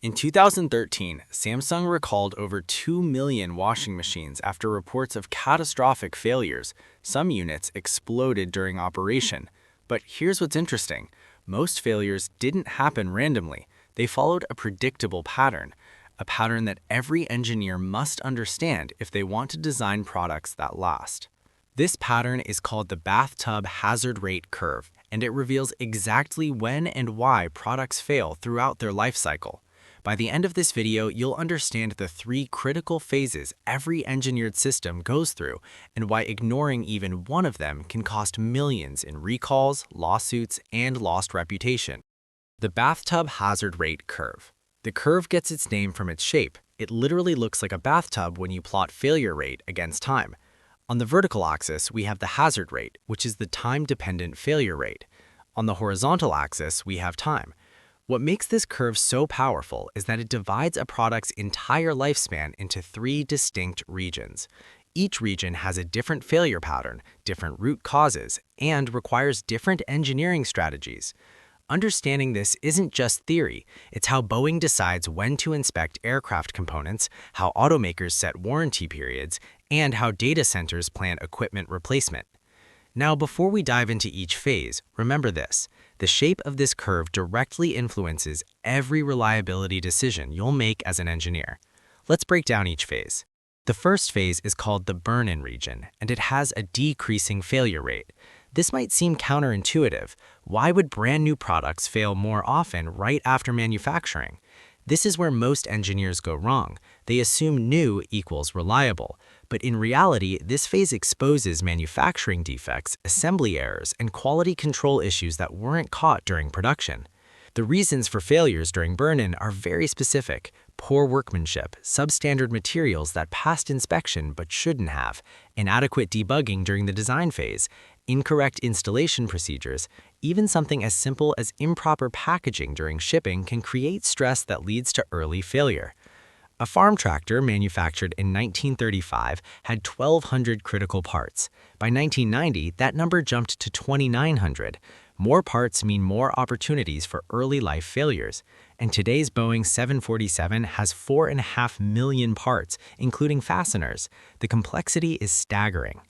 In 2013, Samsung recalled over 2 million washing machines after reports of catastrophic failures. Some units exploded during operation. But here's what's interesting. Most failures didn't happen randomly. They followed a predictable pattern, a pattern that every engineer must understand if they want to design products that last. This pattern is called the Bathtub Hazard Rate Curve, and it reveals exactly when and why products fail throughout their life cycle. By the end of this video, you'll understand the 3 critical phases every engineered system goes through and why ignoring even one of them can cost millions in recalls, lawsuits, and lost reputation. The Bathtub Hazard Rate Curve. The curve gets its name from its shape. It literally looks like a bathtub when you plot failure rate against time. On the vertical axis, we have the hazard rate, which is the time-dependent failure rate. On the horizontal axis, we have time. What makes this curve so powerful is that it divides a product's entire lifespan into 3 distinct regions. Each region has a different failure pattern, different root causes, and requires different engineering strategies. Understanding this isn't just theory, it's how Boeing decides when to inspect aircraft components, how automakers set warranty periods, and how data centers plan equipment replacement. Now, before we dive into each phase, remember this. The shape of this curve directly influences every reliability decision you'll make as an engineer. Let's break down each phase. The first phase is called the burn-in region, and it has a decreasing failure rate. This might seem counterintuitive. Why would brand new products fail more often right after manufacturing? This is where most engineers go wrong. They assume new equals reliable. But in reality, this phase exposes manufacturing defects, assembly errors, and quality control issues that weren't caught during production. The reasons for failures during burn-in are very specific: poor workmanship, substandard materials that passed inspection but shouldn't have, inadequate debugging during the design phase, incorrect installation procedures. Even something as simple as improper packaging during shipping can create stress that leads to early failure. A farm tractor manufactured in 1935 had 1,200 critical parts. By 1990, that number jumped to 2,900. More parts mean more opportunities for early life failures. And today's Boeing 747 has 4.5 million parts, including fasteners. The complexity is staggering.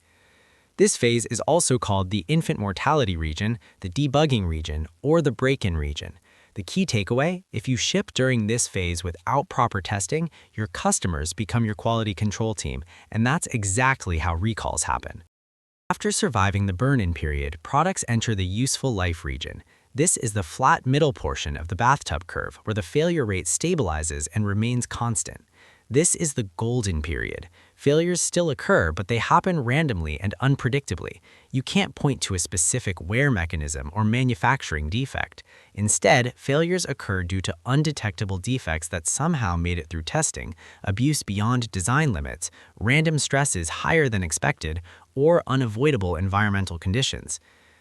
This phase is also called the infant mortality region, the debugging region, or the break-in region. The key takeaway: if you ship during this phase without proper testing, your customers become your quality control team, and that's exactly how recalls happen. After surviving the burn-in period, products enter the useful life region. This is the flat middle portion of the bathtub curve, where the failure rate stabilizes and remains constant. This is the golden period. Failures still occur, but they happen randomly and unpredictably. You can't point to a specific wear mechanism or manufacturing defect. Instead, failures occur due to undetectable defects that somehow made it through testing, abuse beyond design limits, random stresses higher than expected, or unavoidable environmental conditions.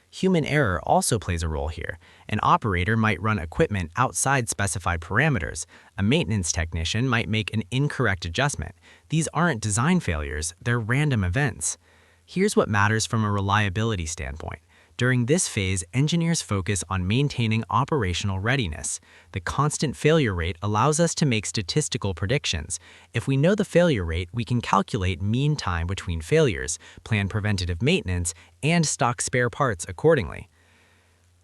Human error also plays a role here. An operator might run equipment outside specified parameters. A maintenance technician might make an incorrect adjustment. These aren't design failures, they're random events. Here's what matters from a reliability standpoint. During this phase, engineers focus on maintaining operational readiness. The constant failure rate allows us to make statistical predictions. If we know the failure rate, we can calculate mean time between failures, plan preventative maintenance, and stock spare parts accordingly.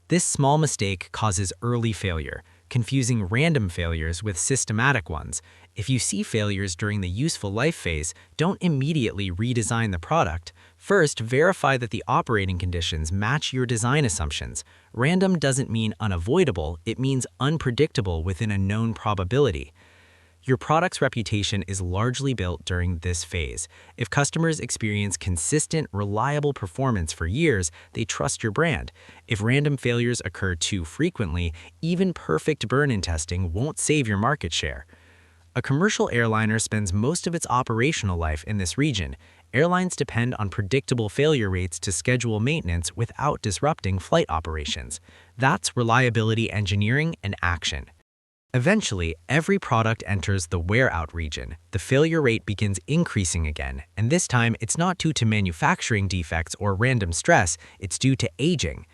This small mistake causes early failure, confusing random failures with systematic ones. If you see failures during the useful life phase, don't immediately redesign the product. First, verify that the operating conditions match your design assumptions. Random doesn't mean unavoidable, it means unpredictable within a known probability. Your product's reputation is largely built during this phase. If customers experience consistent, reliable performance for years, they trust your brand. If random failures occur too frequently, even perfect burn-in testing won't save your market share. A commercial airliner spends most of its operational life in this region. Airlines depend on predictable failure rates to schedule maintenance without disrupting flight operations. That's reliability engineering in action. Eventually, every product enters the wear-out region. The failure rate begins increasing again, and this time it's not due to manufacturing defects or random stress, it's due to aging.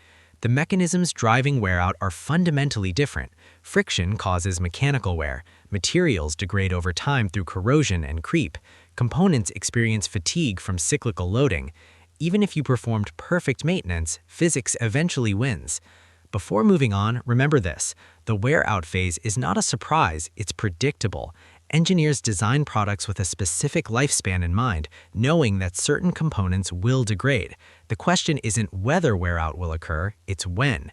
The mechanisms driving wear out are fundamentally different. Friction causes mechanical wear, materials degrade over time through corrosion and creep, components experience fatigue from cyclical loading. Even if you performed perfect maintenance, physics eventually wins. Before moving on, remember this: the wear-out phase is not a surprise, it's predictable. Engineers design products with a specific lifespan in mind, knowing that certain components will degrade. The question isn't whether wear-out will occur, it's when.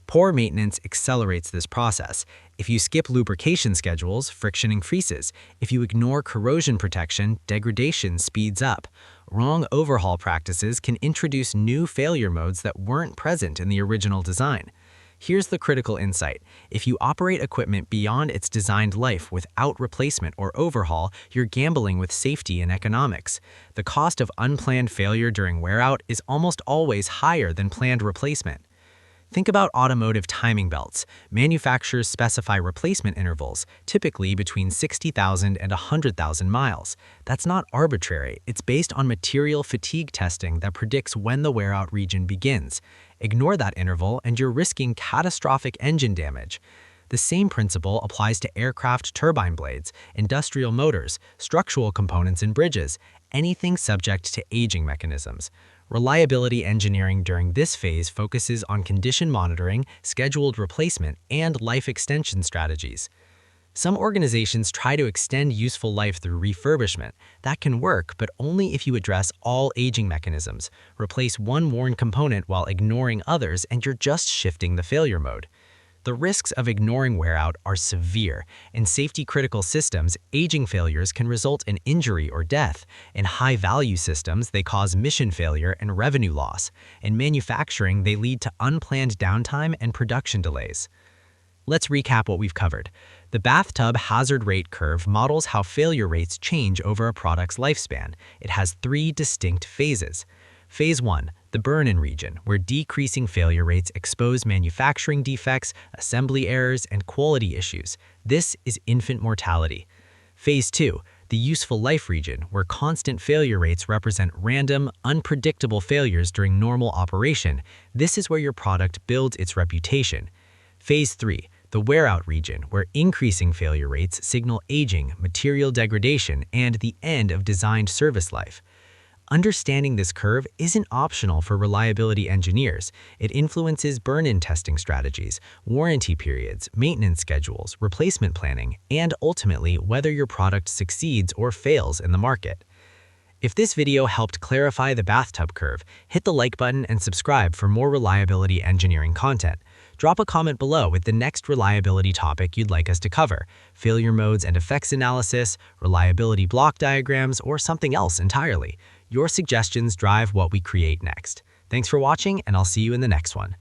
Poor maintenance accelerates this process. If you skip lubrication schedules, friction increases. If you ignore corrosion protection, degradation speeds up. Wrong overhaul practices can introduce new failure modes that weren't present in the original design. Here's the critical insight: if you operate equipment beyond its designed life without replacement or overhaul, you're gambling with safety and economics. The cost of unplanned failure during wear-out is almost always higher than planned replacement. Think about automotive timing belts. Manufacturers specify replacement intervals, typically between 60,000 and 100,000 miles. That's not arbitrary. It's based on material fatigue testing that predicts when the wear-out region begins. Ignore that interval and you're risking catastrophic engine damage. The same principle applies to aircraft turbine blades, industrial motors, structural components in bridges, anything subject to aging mechanisms. Reliability engineering during this phase focuses on condition monitoring, scheduled replacement, and life extension strategies. Some organizations try to extend useful life through refurbishment. That can work, but only if you address all aging mechanisms. Replace one worn component while ignoring others, and you're just shifting the failure mode. The risks of ignoring wear-out are severe. In safety-critical systems, aging failures can result in injury or death. In high-value systems, they cause mission failure and revenue loss. In manufacturing, they lead to unplanned downtime and production delays. Let's recap what we've covered. The Bathtub Hazard Rate Curve models how failure rates change over a product's lifespan. It has 3 distinct phases. Phase 1, the burn-in region, where decreasing failure rates expose manufacturing defects, assembly errors, and quality issues. This is infant mortality. Phase 2, the useful life region, where constant failure rates represent random, unpredictable failures during normal operation. This is where your product builds its reputation. Phase 3, the wear-out region, where increasing failure rates signal aging, material degradation, and the end of designed service life. Understanding this curve isn't optional for reliability engineers. It influences burn-in testing strategies, warranty periods, maintenance schedules, replacement planning, and ultimately whether your product succeeds or fails in the market. If this video helped clarify the bathtub curve, hit the like button and subscribe for more reliability engineering content. Drop a comment below with the next reliability topic you'd like us to cover: failure modes and effects analysis, reliability block diagrams, or something else entirely. Your suggestions drive what we create next. Thanks for watching, and I'll see you in the next one.